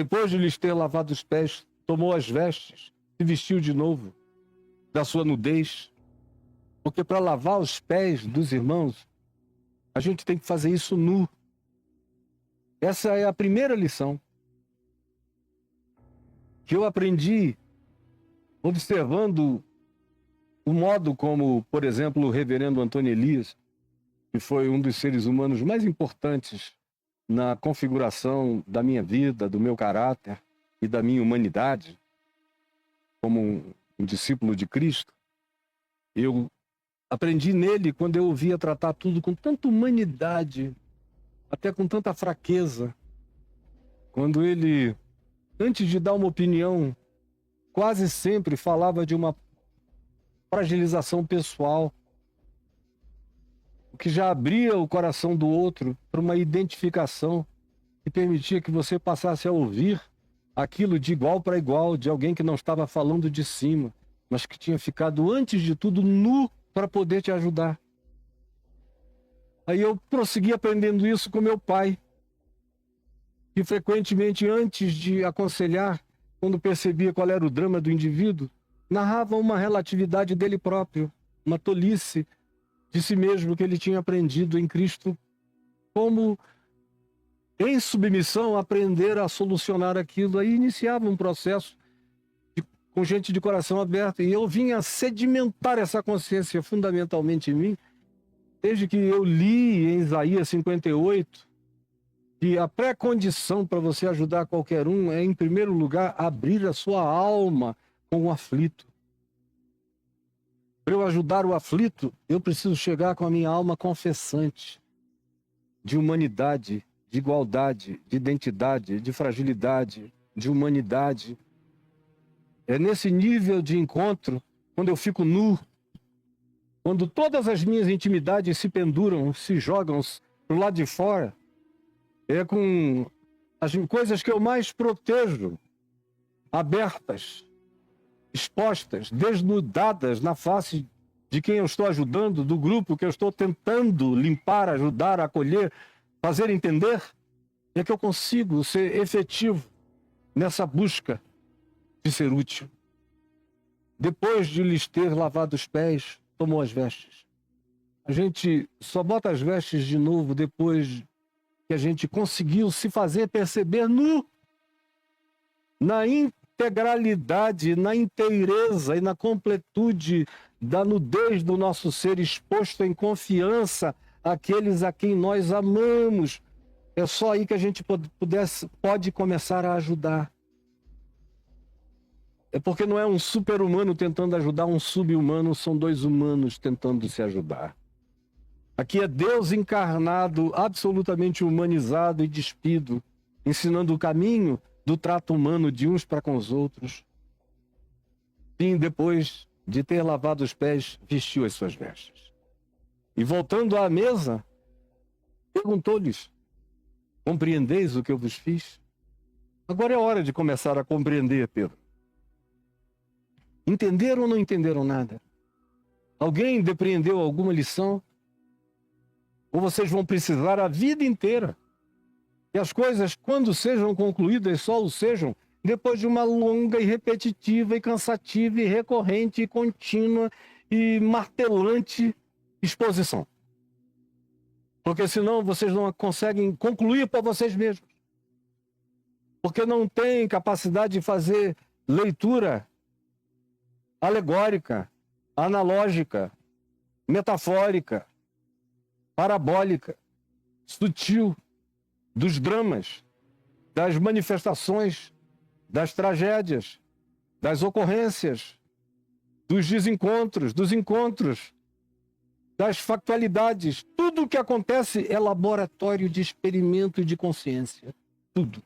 Depois de lhes ter lavado os pés, tomou as vestes, se vestiu de novo da sua nudez. Porque para lavar os pés dos irmãos, a gente tem que fazer isso nu. Essa é a primeira lição que eu aprendi observando o modo como, por exemplo, o reverendo Antônio Elias, que foi um dos seres humanos mais importantes na configuração da minha vida, do meu caráter e da minha humanidade, como um discípulo de Cristo. Eu aprendi nele quando eu ouvia tratar tudo com tanta humanidade, até com tanta fraqueza. Quando ele, antes de dar uma opinião, quase sempre falava de uma fragilização pessoal, o que já abria o coração do outro para uma identificação e permitia que você passasse a ouvir aquilo de igual para igual, de alguém que não estava falando de cima, mas que tinha ficado, antes de tudo, nu para poder te ajudar. Aí eu prossegui aprendendo isso com meu pai, que frequentemente, antes de aconselhar, quando percebia qual era o drama do indivíduo, narrava uma relatividade dele próprio, uma tolice de si mesmo que ele tinha aprendido em Cristo, como, em submissão, aprender a solucionar aquilo. Aí iniciava um processo com gente de coração aberto, e eu vinha sedimentar essa consciência fundamentalmente em mim, desde que eu li em Isaías 58, que a pré-condição para você ajudar qualquer um é, em primeiro lugar, abrir a sua alma com o aflito. Para eu ajudar o aflito, eu preciso chegar com a minha alma confessante de humanidade, de igualdade, de identidade, de fragilidade, de humanidade. É nesse nível de encontro, quando eu fico nu, quando todas as minhas intimidades se penduram, se jogam para o lado de fora, é com as coisas que eu mais protejo, abertas, expostas, desnudadas na face de quem eu estou ajudando, do grupo que eu estou tentando limpar, ajudar, acolher, fazer entender, é que eu consigo ser efetivo nessa busca de ser útil. Depois de lhes ter lavado os pés, tomou as vestes. A gente só bota as vestes de novo depois que a gente conseguiu se fazer perceber nu, na integralidade, na inteireza e na completude da nudez do nosso ser, exposto em confiança àqueles a quem nós amamos. É só aí que a gente pode começar a ajudar. É porque não é um super-humano tentando ajudar um sub-humano, são dois humanos tentando se ajudar. Aqui é Deus encarnado, absolutamente humanizado e despido, ensinando o caminho do trato humano de uns para com os outros. E depois de ter lavado os pés, vestiu as suas vestes. E voltando à mesa, perguntou-lhes: compreendeis o que eu vos fiz? Agora é hora de começar a compreender, Pedro. Entenderam ou não entenderam nada? Alguém depreendeu alguma lição? Ou vocês vão precisar a vida inteira? E as coisas, quando sejam concluídas, só o sejam depois de uma longa e repetitiva e cansativa e recorrente e contínua e martelante exposição. Porque senão vocês não conseguem concluir por vocês mesmos. Porque não têm capacidade de fazer leitura alegórica, analógica, metafórica, parabólica, sutil, dos dramas, das manifestações, das tragédias, das ocorrências, dos desencontros, dos encontros, das factualidades. Tudo o que acontece é laboratório de experimento e de consciência. Tudo.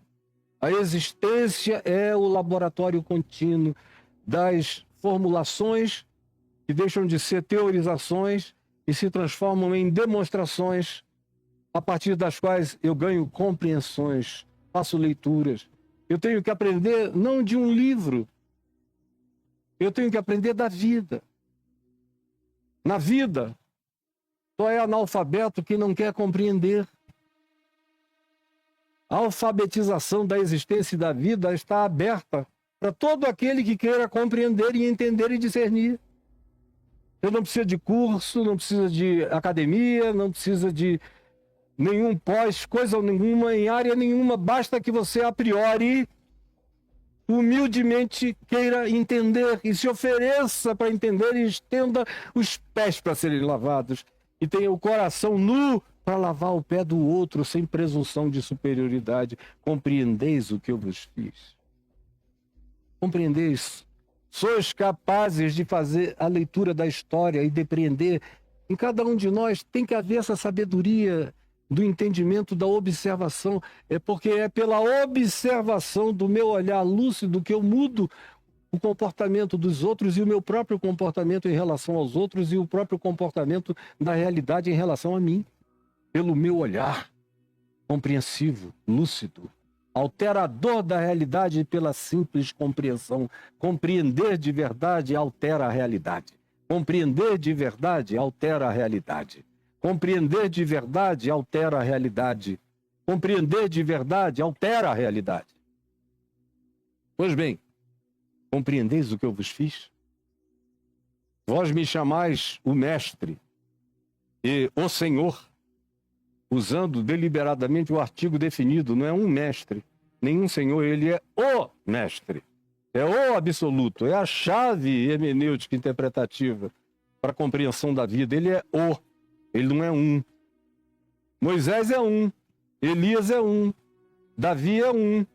A existência é o laboratório contínuo das formulações que deixam de ser teorizações e se transformam em demonstrações, a partir das quais eu ganho compreensões, faço leituras. Eu tenho que aprender não de um livro, eu tenho que aprender da vida. Na vida, só é analfabeto quem não quer compreender. A alfabetização da existência e da vida está aberta para todo aquele que queira compreender e entender e discernir. Você não precisa de curso, não precisa de academia, não precisa de nenhum pós, coisa nenhuma, em área nenhuma. Basta que você, a priori, humildemente queira entender e se ofereça para entender e estenda os pés para serem lavados. E tenha o coração nu para lavar o pé do outro sem presunção de superioridade. Compreendeis o que eu vos fiz? Compreendeis? Sois capazes de fazer a leitura da história e depreender? Em cada um de nós tem que haver essa sabedoria do entendimento, da observação. É porque é pela observação do meu olhar lúcido que eu mudo o comportamento dos outros e o meu próprio comportamento em relação aos outros e o próprio comportamento da realidade em relação a mim. Pelo meu olhar compreensivo, lúcido, alterador da realidade pela simples compreensão. Compreender de verdade altera a realidade. Compreender de verdade altera a realidade. Compreender de verdade altera a realidade. Compreender de verdade altera a realidade. Pois bem, compreendeis o que eu vos fiz? Vós me chamais o Mestre e o Senhor, usando deliberadamente o artigo definido. Não é um mestre, nenhum senhor, ele é o mestre. É o absoluto, é a chave hermenêutica interpretativa para a compreensão da vida. Ele é o, ele não é um. Moisés é um, Elias é um, Davi é um,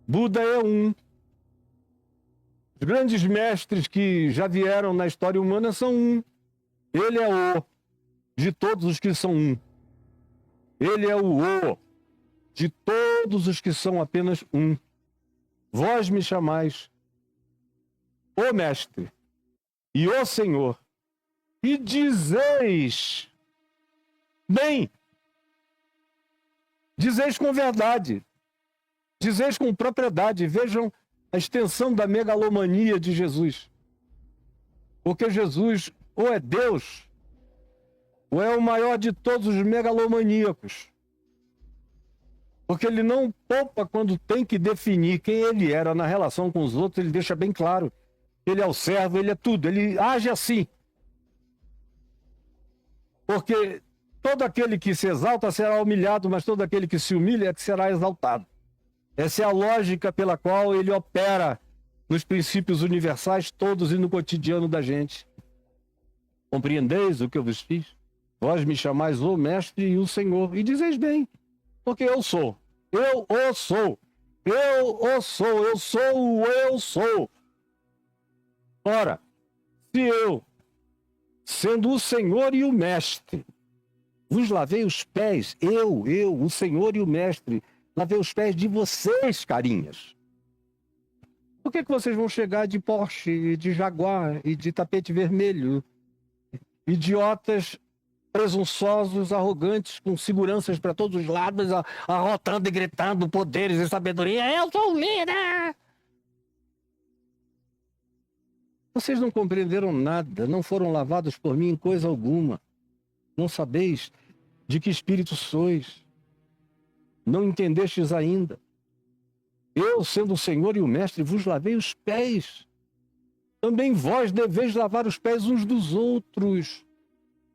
Buda é um. Os grandes mestres que já vieram na história humana são um. Ele é o de todos os que são um. Ele é o de todos os que são apenas um. Vós me chamais o Mestre e o Senhor, e dizeis bem, dizeis com verdade, dizeis com propriedade. Vejam a extensão da megalomania de Jesus. Porque Jesus ou é Deus, ou é o maior de todos os megalomaníacos. Porque ele não poupa quando tem que definir quem ele era na relação com os outros. Ele deixa bem claro. Ele é o servo, ele é tudo. Ele age assim. Porque todo aquele que se exalta será humilhado, mas todo aquele que se humilha é que será exaltado. Essa é a lógica pela qual ele opera nos princípios universais todos e no cotidiano da gente. Compreendeis o que eu vos fiz? Vós me chamais o Mestre e o Senhor, e dizeis bem, porque eu sou. Eu o sou. Eu o sou. Eu sou o eu sou. Ora, se eu, sendo o Senhor e o Mestre, vos lavei os pés, eu, o Senhor e o Mestre, lavei os pés de vocês, carinhas. Por que vocês vão chegar de Porsche, de Jaguar e de tapete vermelho? Idiotas, presunçosos, arrogantes, com seguranças para todos os lados, arrotando e gritando poderes e sabedoria. Eu sou o líder! Vocês não compreenderam nada, não foram lavados por mim em coisa alguma. Não sabeis de que espírito sois. Não entendestes ainda. Eu, sendo o Senhor e o Mestre, vos lavei os pés. Também vós deveis lavar os pés uns dos outros.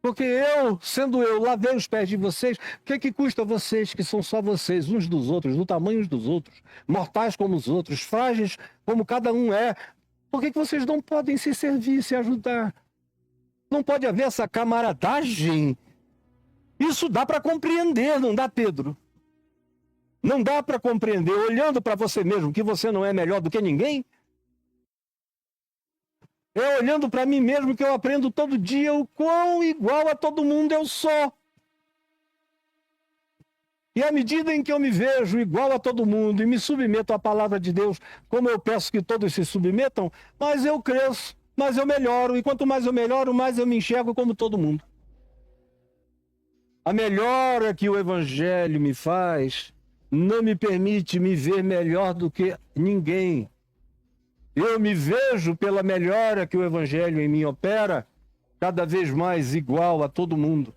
Porque eu, sendo eu, lavei os pés de vocês. O que custa a vocês, que são só vocês, uns dos outros, do tamanho uns dos outros, mortais como os outros, frágeis como cada um é? Por que vocês não podem se servir, se ajudar? Não pode haver essa camaradagem? Isso dá para compreender, não dá, Pedro? Não dá para compreender, olhando para você mesmo, que você não é melhor do que ninguém? É olhando para mim mesmo que eu aprendo todo dia o quão igual a todo mundo eu sou. E à medida em que eu me vejo igual a todo mundo e me submeto à palavra de Deus, como eu peço que todos se submetam, mais eu cresço, mais eu melhoro. E quanto mais eu melhoro, mais eu me enxergo como todo mundo. A melhora que o Evangelho me faz não me permite me ver melhor do que ninguém. Eu me vejo pela melhora que o Evangelho em mim opera, cada vez mais igual a todo mundo.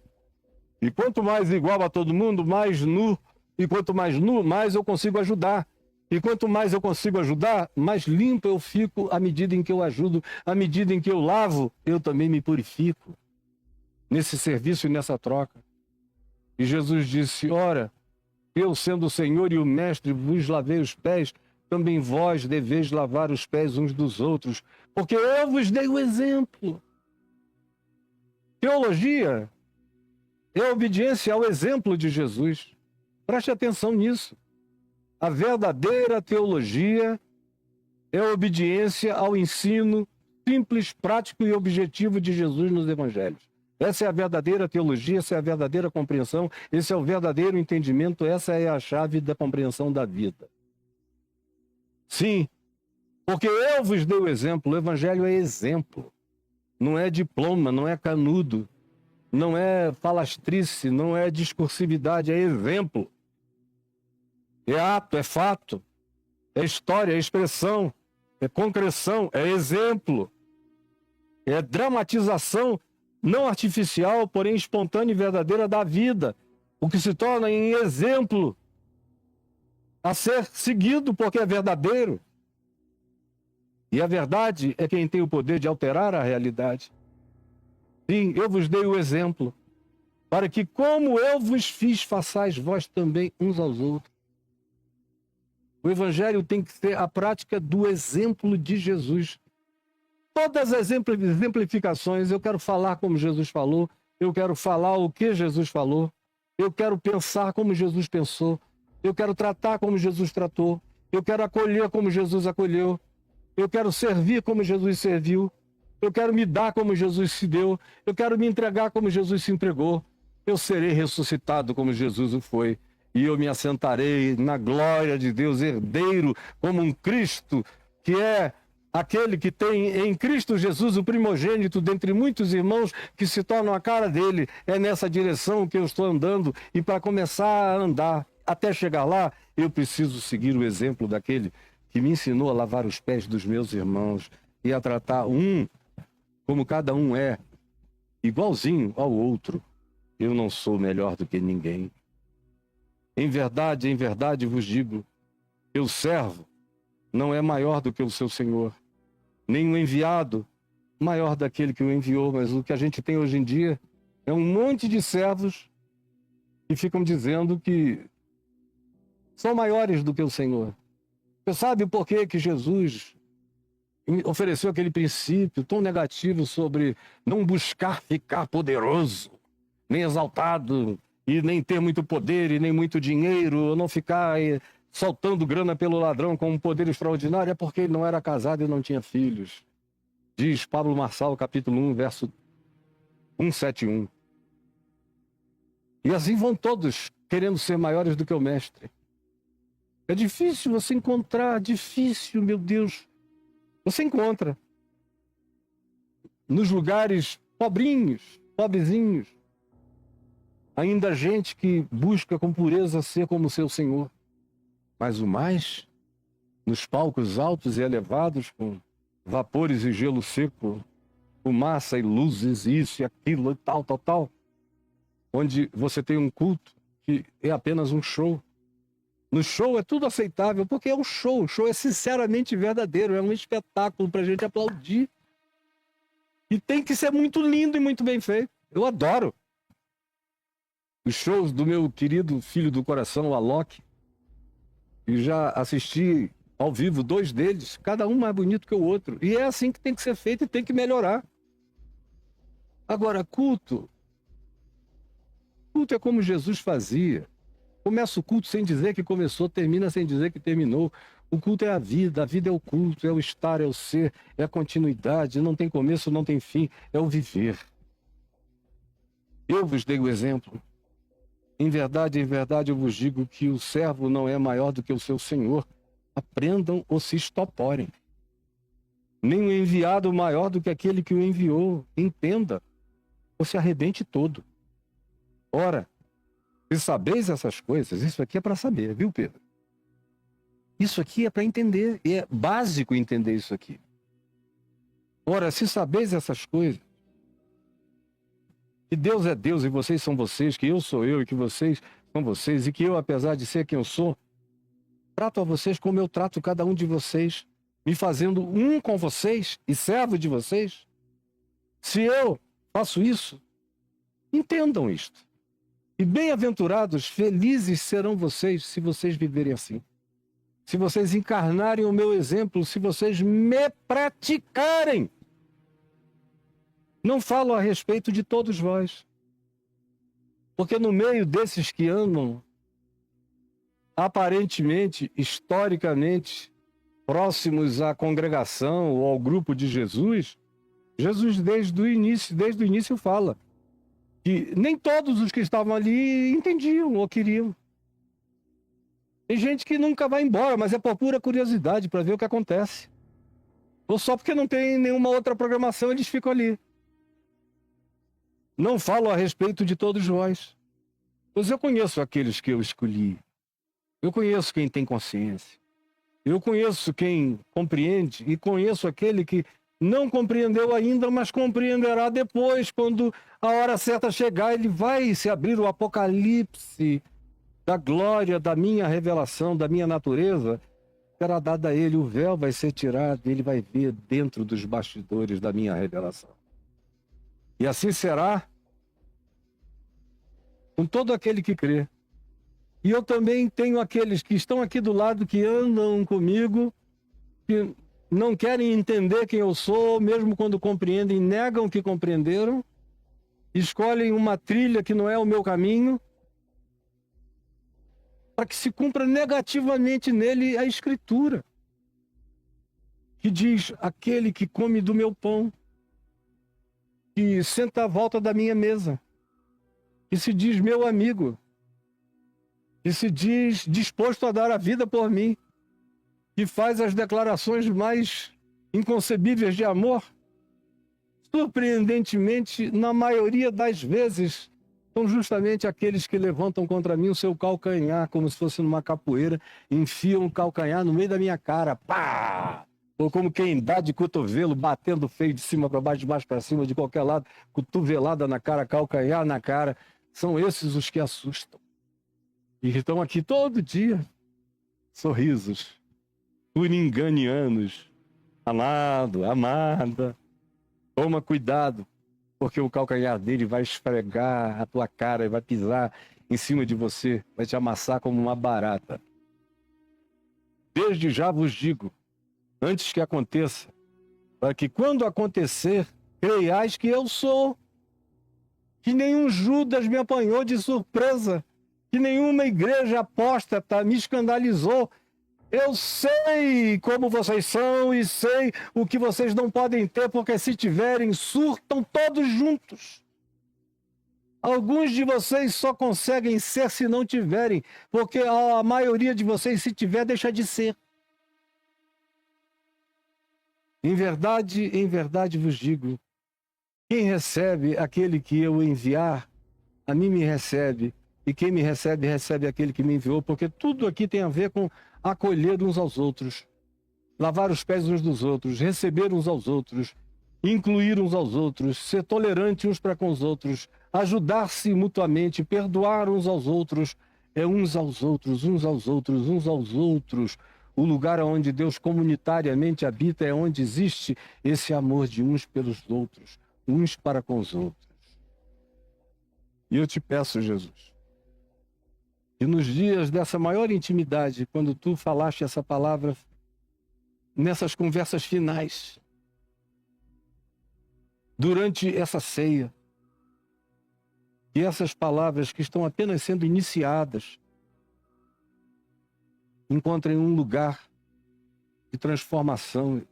E quanto mais igual a todo mundo, mais nu E quanto mais nu, mais eu consigo ajudar. E quanto mais eu consigo ajudar, mais limpo eu fico à medida em que eu ajudo, à medida em que eu lavo, eu também me purifico nesse serviço e nessa troca. E Jesus disse: ora, eu sendo o Senhor e o Mestre vos lavei os pés, também vós deveis lavar os pés uns dos outros, porque eu vos dei o exemplo. Teologia é obediência ao exemplo de Jesus. Preste atenção nisso. A verdadeira teologia é obediência ao ensino simples, prático e objetivo de Jesus nos evangelhos. Essa é a verdadeira teologia, essa é a verdadeira compreensão, esse é o verdadeiro entendimento, essa é a chave da compreensão da vida. Sim, porque eu vos dei o exemplo, o evangelho é exemplo. Não é diploma, não é canudo, não é falastrice, não é discursividade, é exemplo. É ato, é fato, é história, é expressão, é concreção, é exemplo. É dramatização não artificial, porém espontânea e verdadeira da vida, o que se torna em exemplo a ser seguido porque é verdadeiro. E a verdade é quem tem o poder de alterar a realidade. Sim, eu vos dei o exemplo, para que como eu vos fiz, façais vós também uns aos outros. O evangelho tem que ser a prática do exemplo de Jesus. Todas as exemplificações, eu quero falar como Jesus falou, eu quero falar o que Jesus falou, eu quero pensar como Jesus pensou, eu quero tratar como Jesus tratou, eu quero acolher como Jesus acolheu, eu quero servir como Jesus serviu, eu quero me dar como Jesus se deu, eu quero me entregar como Jesus se entregou, eu serei ressuscitado como Jesus o foi, e eu me assentarei na glória de Deus, herdeiro como um Cristo, que é aquele que tem em Cristo Jesus o primogênito dentre muitos irmãos que se tornam a cara dele. É nessa direção que eu estou andando, e para começar a andar até chegar lá, eu preciso seguir o exemplo daquele que me ensinou a lavar os pés dos meus irmãos e a tratar um como cada um é, igualzinho ao outro. Eu não sou melhor do que ninguém. Em verdade vos digo, que o servo não é maior do que o seu senhor, nem o enviado maior daquele que o enviou, mas o que a gente tem hoje em dia é um monte de servos que ficam dizendo que são maiores do que o Senhor. Você sabe por que que Jesus ofereceu aquele princípio tão negativo sobre não buscar ficar poderoso, nem exaltado, e nem ter muito poder e nem muito dinheiro, não ficar soltando grana pelo ladrão com um poder extraordinário? É porque ele não era casado e não tinha filhos. Diz Pablo Marçal, capítulo 1, verso 171. E assim vão todos querendo ser maiores do que o mestre. É difícil você encontrar, difícil, meu Deus. Você encontra nos lugares pobrinhos, pobrezinhos, ainda gente que busca com pureza ser como seu Senhor. Mas o mais, nos palcos altos e elevados, com vapores e gelo seco, fumaça e luzes, isso e aquilo e tal, onde você tem um culto que é apenas um show. No show é tudo aceitável, porque é um show. O show é sinceramente verdadeiro, é um espetáculo para a gente aplaudir. E tem que ser muito lindo e muito bem feito. Eu adoro os shows do meu querido filho do coração, o Alok. E já assisti ao vivo 2 deles, cada um mais bonito que o outro. E é assim que tem que ser feito e tem que melhorar. Agora, culto é como Jesus fazia. Começa o culto sem dizer que começou, termina sem dizer que terminou. O culto é a vida é o culto, é o estar, é o ser, é a continuidade, não tem começo, não tem fim, é o viver. Eu vos dei o exemplo. Em verdade eu vos digo que o servo não é maior do que o seu senhor. Aprendam ou se estoporem. Nem o enviado maior do que aquele que o enviou. Entenda, ou se arrebente todo. Ora, se sabeis essas coisas, isso aqui é para saber, viu, Pedro? Isso aqui é para entender, e é básico entender isso aqui. Ora, se sabeis essas coisas, que Deus é Deus e vocês são vocês, que eu sou eu e que vocês com vocês e que eu, apesar de ser quem eu sou, trato a vocês como eu trato cada um de vocês, me fazendo um com vocês e servo de vocês. Se eu faço isso, entendam isto. E bem-aventurados, felizes serão vocês se vocês viverem assim. Se vocês encarnarem o meu exemplo, se vocês me praticarem. Não falo a respeito de todos vós. Porque no meio desses que andam, aparentemente, historicamente, próximos à congregação ou ao grupo de Jesus, Jesus desde o início fala que nem todos os que estavam ali entendiam ou queriam. Tem gente que nunca vai embora, mas é por pura curiosidade para ver o que acontece. Ou só porque não tem nenhuma outra programação, eles ficam ali. Não falo a respeito de todos vós, pois eu conheço aqueles que eu escolhi. Eu conheço quem tem consciência. Eu conheço quem compreende e conheço aquele que não compreendeu ainda, mas compreenderá depois, quando a hora certa chegar, ele vai se abrir o apocalipse da glória, da minha revelação, da minha natureza. Será dada a ele, o véu vai ser tirado e ele vai ver dentro dos bastidores da minha revelação. E assim será com todo aquele que crê. E eu também tenho aqueles que estão aqui do lado, que andam comigo, que não querem entender quem eu sou, mesmo quando compreendem, negam que compreenderam, escolhem uma trilha que não é o meu caminho, para que se cumpra negativamente nele a Escritura, que diz: aquele que come do meu pão, que senta à volta da minha mesa, que se diz meu amigo, que se diz disposto a dar a vida por mim, que faz as declarações mais inconcebíveis de amor, surpreendentemente, na maioria das vezes, são justamente aqueles que levantam contra mim o seu calcanhar, como se fosse numa capoeira, enfiam o calcanhar no meio da minha cara, pá! Ou como quem dá de cotovelo, batendo feio de cima para baixo, de baixo para cima, de qualquer lado, cotovelada na cara, calcanhar na cara. São esses os que assustam. E estão aqui todo dia, sorrisos, uringanianos. Amado, amada, toma cuidado, porque o calcanhar dele vai esfregar a tua cara e vai pisar em cima de você, vai te amassar como uma barata. Desde já vos digo, antes que aconteça, para que quando acontecer, creiais que eu sou, que nenhum Judas me apanhou de surpresa, que nenhuma igreja apóstata me escandalizou. Eu sei como vocês são e sei o que vocês não podem ter, porque se tiverem, surtam todos juntos. Alguns de vocês só conseguem ser se não tiverem, porque a maioria de vocês, se tiver, deixa de ser. Em verdade vos digo, quem recebe aquele que eu enviar, a mim me recebe, e quem me recebe, recebe aquele que me enviou, porque tudo aqui tem a ver com acolher uns aos outros, lavar os pés uns dos outros, receber uns aos outros, incluir uns aos outros, ser tolerante uns para com os outros, ajudar-se mutuamente, perdoar uns aos outros, uns aos outros, uns aos outros, uns aos outros. O lugar onde Deus comunitariamente habita é onde existe esse amor de uns pelos outros, uns para com os outros. E eu te peço, Jesus, que nos dias dessa maior intimidade, quando tu falaste essa palavra, nessas conversas finais, durante essa ceia, que essas palavras que estão apenas sendo iniciadas encontrem um lugar de transformação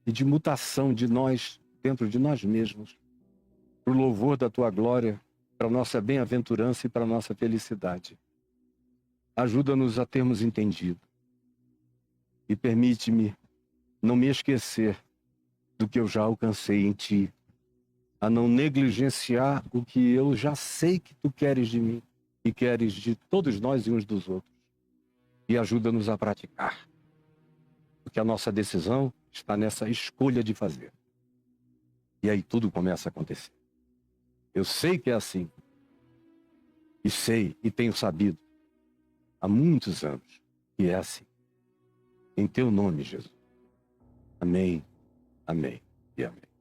e de mutação de nós, dentro de nós mesmos, para o louvor da tua glória, para a nossa bem-aventurança e para a nossa felicidade. Ajuda-nos a termos entendido. E permite-me não me esquecer do que eu já alcancei em ti, a não negligenciar o que eu já sei que tu queres de mim e queres de todos nós e uns dos outros. E ajuda-nos a praticar, porque a nossa decisão está nessa escolha de fazer. E aí tudo começa a acontecer. Eu sei que é assim. E sei e tenho sabido há muitos anos que é assim. Em teu nome, Jesus. Amém, amém e amém.